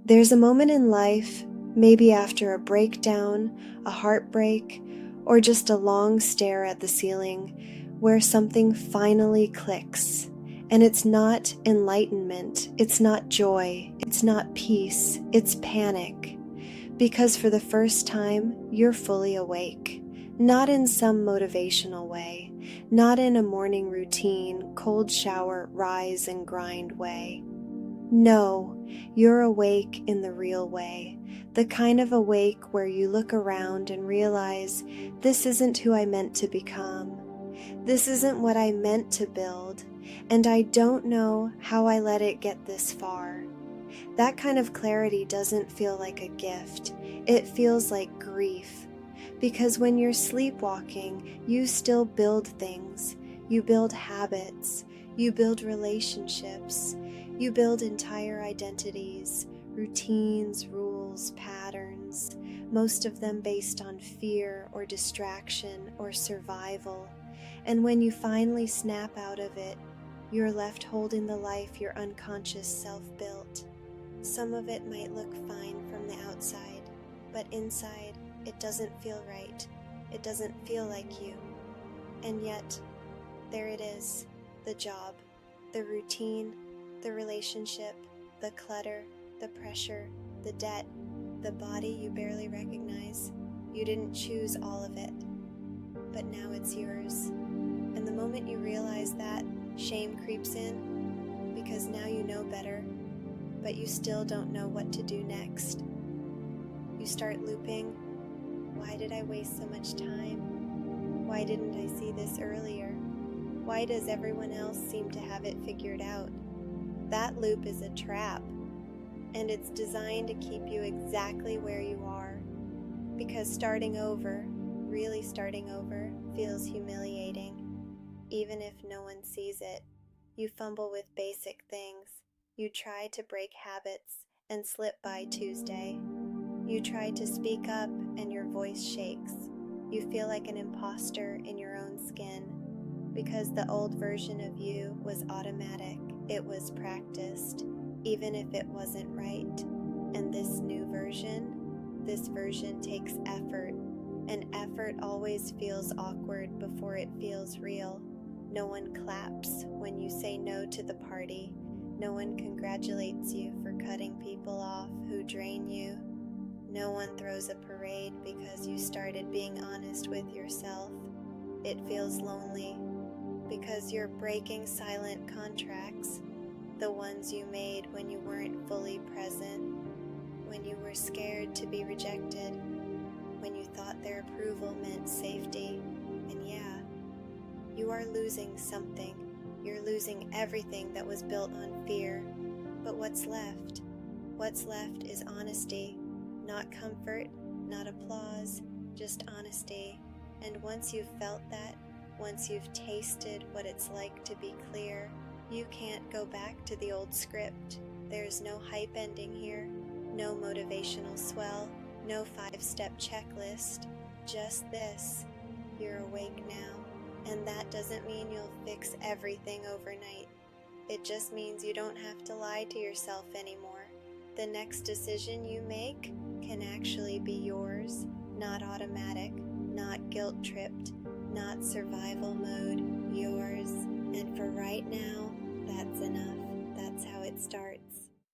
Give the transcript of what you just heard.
There's a moment in life, maybe after a breakdown, a heartbreak, or just a long stare at the ceiling, where something finally clicks. And it's not enlightenment, it's not joy, it's not peace, it's panic. Because for the first time, you're fully awake. Not in some motivational way, not in a morning routine, cold shower, rise and grind way. No, you're awake in the real way, the kind of awake where you look around and realize, this isn't who I meant to become. This isn't what I meant to build, and I don't know how I let it get this far. That kind of clarity doesn't feel like a gift, it feels like grief. Because when you're sleepwalking, you still build things. You build habits, you build relationships, you build entire identities, routines, rules, patterns, most of them based on fear or distraction or survival. And when you finally snap out of it, you're left holding the life your unconscious self built. Some of it might look fine from the outside, but inside it doesn't feel right. It doesn't feel like you. And yet, there it is, the job, the routine, the relationship, the clutter, the pressure, the debt, the body you barely recognize. You didn't choose all of it, but now it's yours. And the moment you realize that, shame creeps in, because now you know better, but you still don't know what to do next. You start looping. Why did I waste so much time? Why didn't I see this earlier? Why does everyone else seem to have it figured out? That loop is a trap, and it's designed to keep you exactly where you are, because starting over, really starting over, feels humiliating. Even if no one sees it, you fumble with basic things. You try to break habits and slip by Tuesday. You try to speak up and your voice shakes. You feel like an imposter in your own skin, because the old version of you was automatic. It was practiced, even if it wasn't right. And this version takes effort, and effort always feels awkward before it feels real. No one claps when you say no to the party. No one congratulates you for cutting people off who drain you. No one throws a parade because you started being honest with yourself. It feels lonely, because you're breaking silent contracts, the ones you made when you weren't fully present, when you were scared to be rejected, when you thought their approval meant safety. And yeah, you are losing something. You're losing everything that was built on fear. But what's left? What's left is honesty, not comfort, not applause, just honesty. And once you've felt that, once you've tasted what it's like to be clear, you can't go back to the old script. There's no hype ending here, no motivational swell, no 5-step checklist, just this. You're awake now, and that doesn't mean you'll fix everything overnight. It just means you don't have to lie to yourself anymore. The next decision you make can actually be yours, not automatic, not guilt-tripped, not survival mode, yours. And for right now, that's enough. That's how it starts.